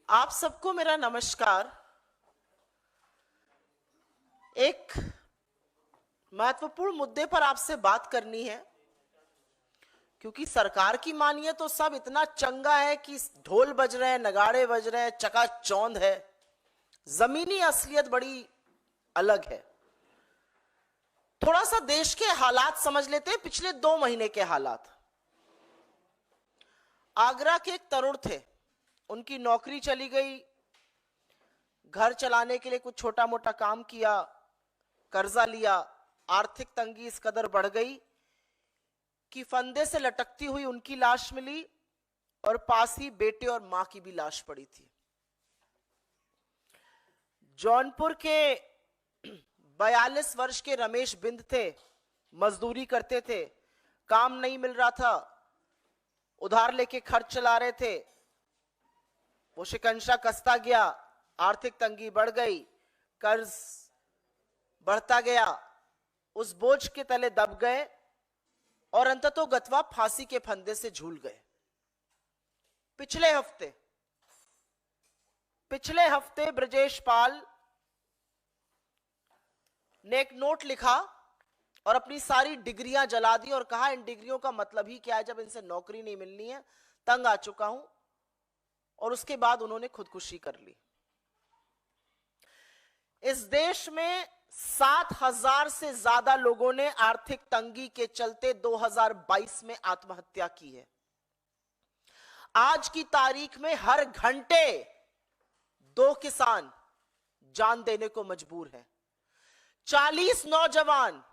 आप सबको मेरा नमस्कार। एक महत्वपूर्ण मुद्दे पर आपसे बात करनी है, क्योंकि सरकार की मानिए तो सब इतना चंगा है कि ढोल बज रहे हैं, नगाड़े बज रहे हैं, चकाचौंध है। जमीनी असलियत बड़ी अलग है। थोड़ा सा देश के हालात समझ लेते हैं। पिछले 2 महीने के हालात। आगरा के एक तरुण थे, उनकी नौकरी चली गई, घर चलाने के लिए कुछ छोटा मोटा काम किया, कर्जा लिया, आर्थिक तंगी इस कदर बढ़ गई कि फंदे से लटकती हुई उनकी लाश मिली और पास ही बेटे और मां की भी लाश पड़ी थी। जौनपुर के 42 वर्ष के रमेश बिंद थे, मजदूरी करते थे, काम नहीं मिल रहा था, उधार लेके खर्च चला रहे थे। वो शिकंजा कसता गया, आर्थिक तंगी बढ़ गई, कर्ज बढ़ता गया, उस बोझ के तले दब गए और अंततः गतवा फांसी के फंदे से झूल गए। पिछले हफ्ते ब्रजेश पाल ने एक नोट लिखा और अपनी सारी डिग्रियां जला दी और कहा इन डिग्रियों का मतलब ही क्या है जब इनसे नौकरी नहीं मिलनी है, तंग आ चुका हूं। और उसके बाद उन्होंने खुदकुशी कर ली। इस देश में 7,000 से ज्यादा लोगों ने आर्थिक तंगी के चलते 2022 में आत्महत्या की है। आज की तारीख में हर घंटे 2 किसान जान देने को मजबूर हैं। 40 नौजवान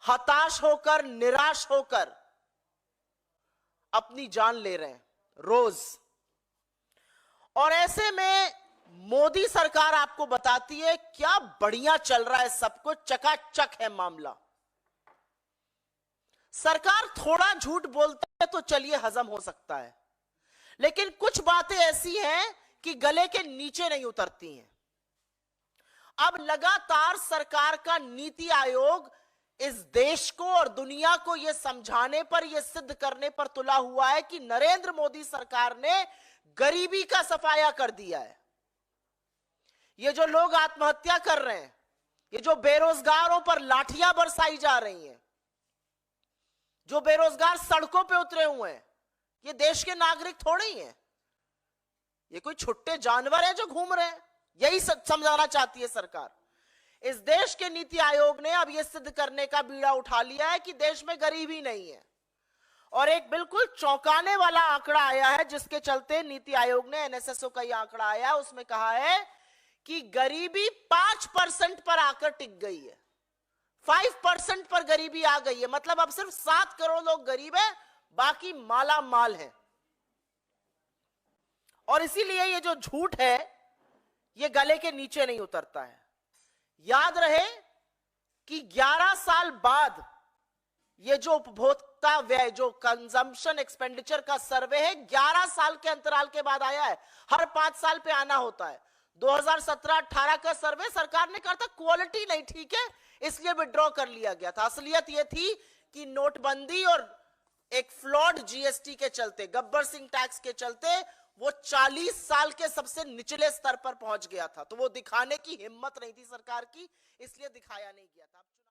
हताश होकर, निराश होकर अपनी जान ले रहे हैं रोज। और ऐसे में मोदी सरकार आपको बताती है क्या बढ़िया चल रहा है, सब कुछ चकाचक है मामला। सरकार थोड़ा झूठ बोलता है तो चलिए हजम हो सकता है, लेकिन कुछ बातें ऐसी हैं कि गले के नीचे नहीं उतरती हैं। अब लगातार सरकार का नीति आयोग इस देश को और दुनिया को यह समझाने पर, यह सिद्ध करने पर तुला हुआ है कि नरेंद्र मोदी सरकार ने गरीबी का सफाया कर दिया है। ये जो लोग आत्महत्या कर रहे हैं, ये जो बेरोजगारों पर लाठियां बरसाई जा रही हैं, जो बेरोजगार सड़कों पे उतरे हुए हैं, ये देश के नागरिक थोड़े ही हैं। ये कोई छुट्टे जानवर हैं जो घूम रहे हैं। यही समझाना चाहती है सरकार। इस देश के नीति आयोग ने अब यह सिद्ध करने का बीड़ा उठा लिया है कि देश में गरीबी नहीं है। और एक बिल्कुल चौंकाने वाला आंकड़ा आया है, जिसके चलते नीति आयोग ने, एनएसएसओ का यह आंकड़ा आया, उसमें कहा है कि गरीबी 5% पर आकर टिक गई है। 5% पर गरीबी आ गई है। मतलब अब सिर्फ 7 करोड़ लोग गरीब हैं, बाकी माला माल है। और इसीलिए ये जो झूठ है ये गले के नीचे नहीं उतरता है। याद रहे कि 11 साल बाद ये जो उपभोक्ता व्यय, जो कंजम्पशन एक्सपेंडिचर का सर्वे है, 11 साल के अंतराल के बाद आया है। हर 5 साल पे आना होता है। 2017-18 का सर्वे सरकार ने कहा था क्वालिटी नहीं ठीक है, इसलिए विड्रॉ कर लिया गया था। असलियत यह थी कि नोटबंदी और एक फ्लॉड जीएसटी के चलते, गब्बर सिंह टैक्स के चलते वो 40 साल के सबसे निचले स्तर पर पहुंच गया था। तो वो दिखाने की हिम्मत नहीं थी सरकार की, इसलिए दिखाया नहीं गया था।